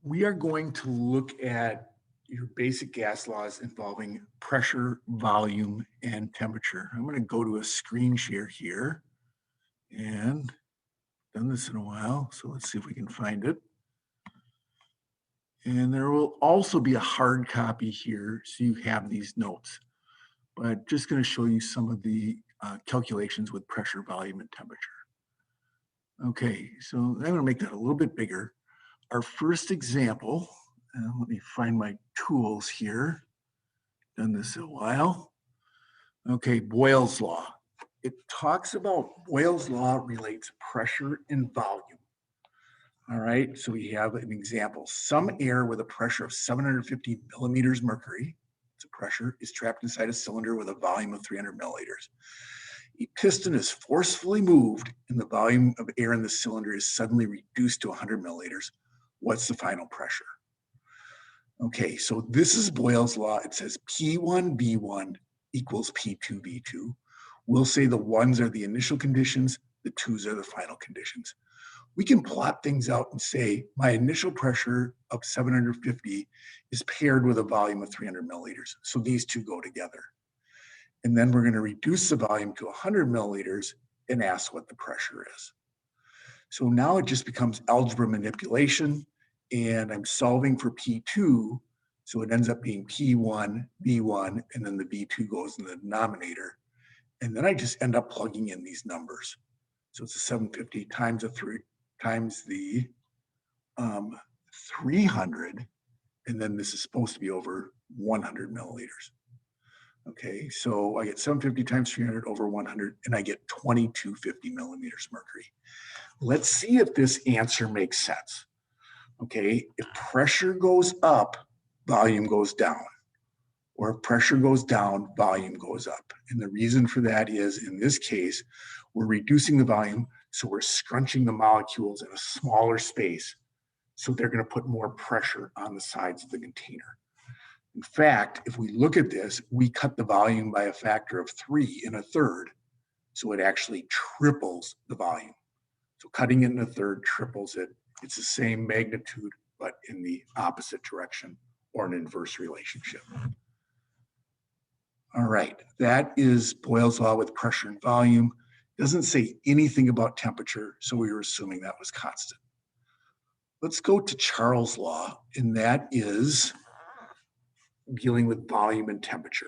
We are going to look at your basic gas laws involving pressure, volume, and temperature. I'm going to go to a screen share here and done this in a while. So let's see if we can find it. And there will also be a hard copy here. So you have these notes, but just going to show you some of the calculations with pressure, volume, and temperature. Okay, so I'm going to make that a little bit bigger. Our first example, let me find my tools here. Done this a while. Okay, Boyle's law. It talks about Boyle's law relates pressure and volume. All right, so we have an example. Some air with a pressure of 750 millimeters mercury, it's a pressure, is trapped inside a cylinder with a volume of 300 milliliters. A piston is forcefully moved and the volume of air in the cylinder is suddenly reduced to 100 milliliters. What's the final pressure? Okay, so this is Boyle's law. It says P1V1 equals P2V2. We'll say the ones are the initial conditions, the twos are the final conditions. We can plot things out and say my initial pressure of 750 is paired with a volume of 300 milliliters. So these two go together. And then we're going to reduce the volume to 100 milliliters and ask what the pressure is. So now it just becomes algebra manipulation, and I'm solving for P2, so it ends up being P1, V1, and then the V2 goes in the denominator. And then I just end up plugging in these numbers. So it's a 750 times the 300, and then this is supposed to be over 100 milliliters. Okay, so I get 750 times 300 over 100, and I get 2250 millimeters mercury. Let's see if this answer makes sense. Okay, if pressure goes up, volume goes down. Or if pressure goes down, volume goes up. And the reason for that is, in this case, we're reducing the volume, so we're scrunching the molecules in a smaller space, so they're going to put more pressure on the sides of the container. In fact, if we look at this, we cut the volume by a factor of 3 1/3, so it actually triples the volume. So cutting it in a third triples it. It's the same magnitude, but in the opposite direction or an inverse relationship. All right, that is Boyle's law with pressure and volume. Doesn't say anything about temperature, so we were assuming that was constant. Let's go to Charles' law, and that is dealing with volume and temperature.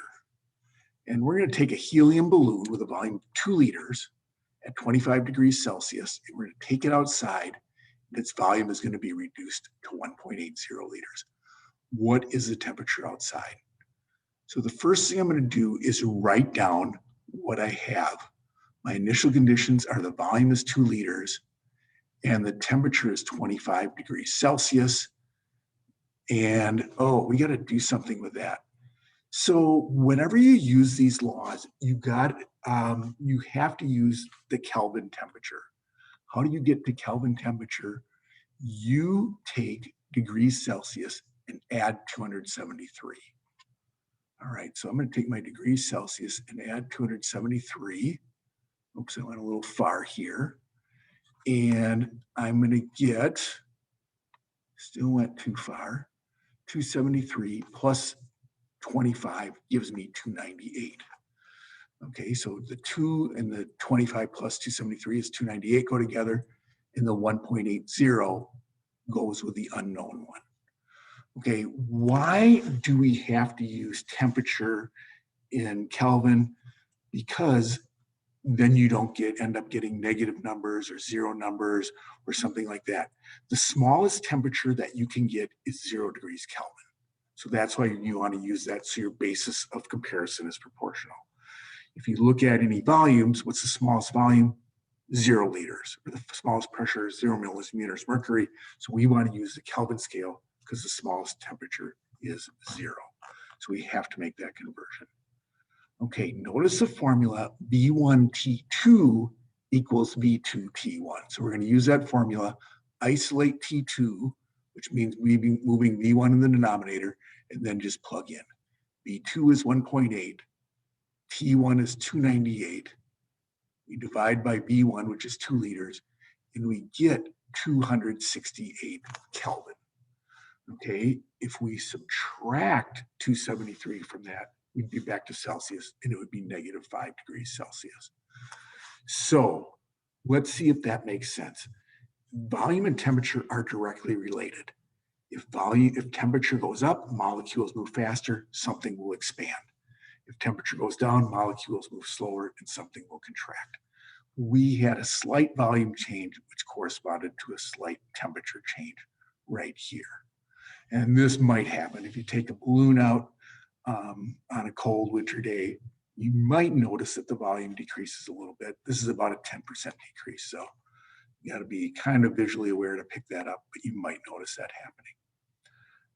And we're going to take a helium balloon with a volume of 2 liters at 25 degrees Celsius, and we're going to take it outside, and its volume is going to be reduced to 1.80 liters. What is the temperature outside? So the first thing I'm going to do is write down what I have. My initial conditions are the volume is 2 liters, and the temperature is 25 degrees Celsius. And, oh, we got to do something with that. So whenever you use these laws, you have to use the Kelvin temperature. How do you get to Kelvin temperature? You take degrees Celsius and add 273. All right, so I'm going to take my degrees Celsius and add 273. Oops, I went a little far here. And I'm going to get, still went too far, 273 plus 25 gives me 298. Okay, so the 2 and the 25 plus 273 is 298 go together, and the 1.80 goes with the unknown one. Okay, why do we have to use temperature in Kelvin? Because then you don't end up getting negative numbers or 0 numbers or something like that. The smallest temperature that you can get is 0 degrees Kelvin. So that's why you want to use that, so your basis of comparison is proportional. If you look at any volumes, what's the smallest volume? 0 liters. Or the smallest pressure is 0 millimeters mercury. So we want to use the Kelvin scale because the smallest temperature is 0. So we have to make that conversion. Okay, notice the formula V1T2 equals V2T1. So we're going to use that formula, isolate T2, which means moving V1 in the denominator, and then just plug in. V2 is 1.8, T1 is 298. We divide by V1, which is 2 liters, and we get 268 Kelvin. Okay, if we subtract 273 from that, we'd be back to Celsius and it would be -5 degrees Celsius. So let's see if that makes sense. Volume and temperature are directly related. If temperature goes up, molecules move faster, something will expand. If temperature goes down, molecules move slower and something will contract. We had a slight volume change, which corresponded to a slight temperature change right here. And this might happen if you take a balloon out on a cold winter day. You might notice that the volume decreases a little bit. This is about a 10% decrease. So you got to be kind of visually aware to pick that up, but you might notice that happening.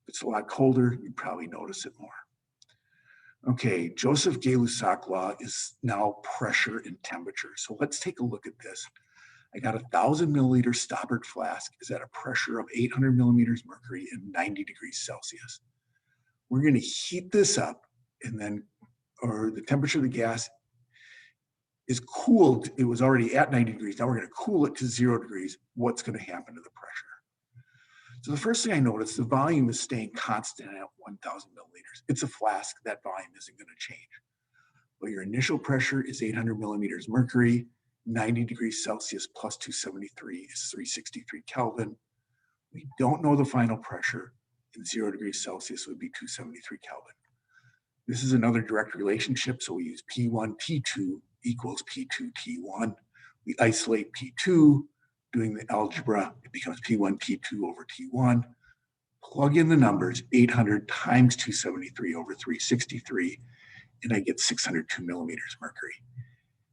If it's a lot colder, you probably notice it more. Okay, Joseph Gay-Lussac law is now pressure and temperature. So let's take a look at this. I got 1,000 milliliter stoppered flask is at a pressure of 800 millimeters mercury and 90 degrees Celsius. We're going to heat this up and then, or the temperature of the gas is cooled. It was already at 90 degrees. Now we're going to cool it to 0 degrees. What's going to happen to the pressure? So the first thing I noticed, the volume is staying constant at 1,000 milliliters. It's a flask. That volume isn't going to change. But your initial pressure is 800 millimeters mercury. 90 degrees Celsius plus 273 is 363 Kelvin. We don't know the final pressure, and 0 degrees Celsius would be 273 Kelvin. This is another direct relationship, so we use P1T2 equals P2T1. We isolate P2, doing the algebra, it becomes P1T2 over T1. Plug in the numbers, 800 times 273 over 363, and I get 602 millimeters mercury.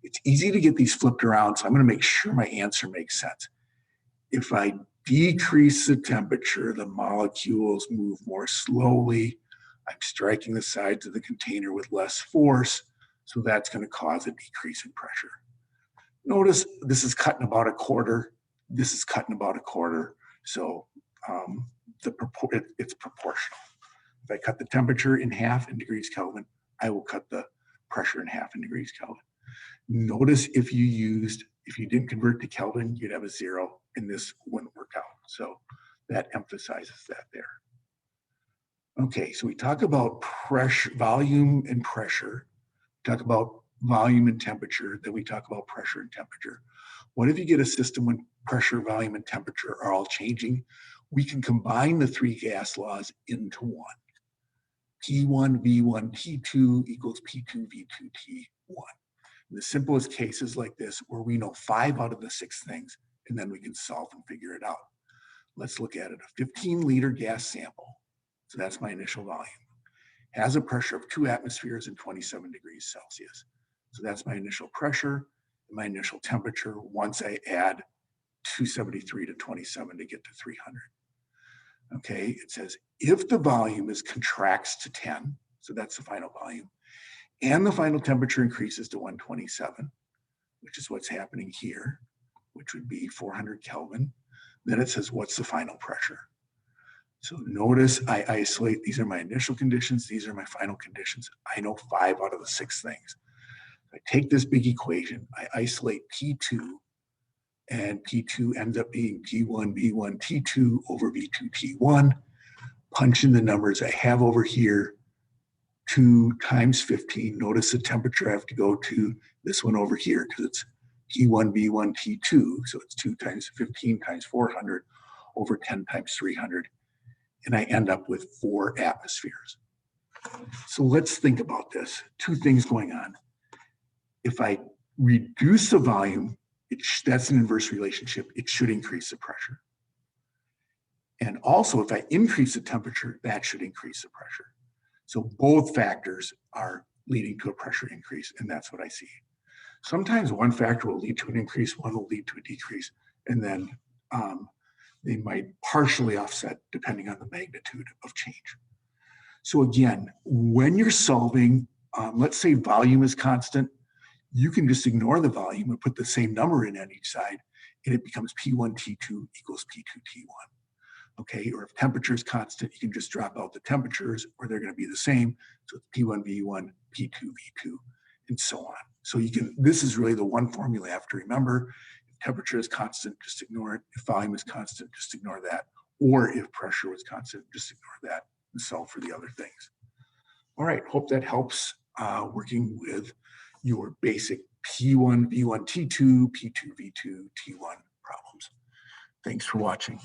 It's easy to get these flipped around, so I'm going to make sure my answer makes sense. If I decrease the temperature, the molecules move more slowly. I'm striking the sides of the container with less force, so that's going to cause a decrease in pressure. Notice this is cut in about a quarter. This is cut in about a quarter, so it's proportional. If I cut the temperature in half in degrees Kelvin, I will cut the pressure in half in degrees Kelvin. Notice if you didn't convert to Kelvin, you'd have a 0, and this wouldn't work out. So that emphasizes that there. Okay, so we talk about pressure, volume and pressure. We talk about volume and temperature, then we talk about pressure and temperature. What if you get a system when pressure, volume, and temperature are all changing? We can combine the 3 gas laws into one. P1V1T2 equals P2V2T1. In the simplest cases like this, where we know 5 out of the 6 things, and then we can solve and figure it out. Let's look at it. A 15-liter gas sample, so that's my initial volume, has a pressure of 2 atmospheres and 27 degrees Celsius. So that's my initial pressure and my initial temperature once I add 273 to 27 to get to 300. Okay, it says if the volume contracts to 10, so that's the final volume, and the final temperature increases to 127, which is what's happening here, which would be 400 Kelvin, then it says what's the final pressure. So notice I isolate, these are my initial conditions, these are my final conditions. I know 5 out of the 6 things. I take this big equation, I isolate P2, and P2 ends up being P1V1T2 over V2T1. Punch in the numbers I have over here, 2 times 15. Notice the temperature I have to go to this one over here because it's P1V1T2. So it's 2 times 15 times 400 over 10 times 300. And I end up with 4 atmospheres. So let's think about this. 2 things going on. If I reduce the volume, that's an inverse relationship. It should increase the pressure. And also, if I increase the temperature, that should increase the pressure. So both factors are leading to a pressure increase, and that's what I see. Sometimes one factor will lead to an increase, one will lead to a decrease, and then they might partially offset depending on the magnitude of change. So again, when you're solving, let's say volume is constant, you can just ignore the volume and put the same number in on each side, and it becomes P1T2 equals P2T1. Okay, or if temperature is constant, you can just drop out the temperatures, or they're going to be the same. So it's P1V1, P2V2, and so on. So you can, this is really the one formula you have to remember. If temperature is constant, just ignore it. If volume is constant, just ignore that. or if pressure was constant, just ignore that and solve for the other things. All right, hope that helps working with your basic P1V1T2, P2V2T1 problems. Thanks for watching.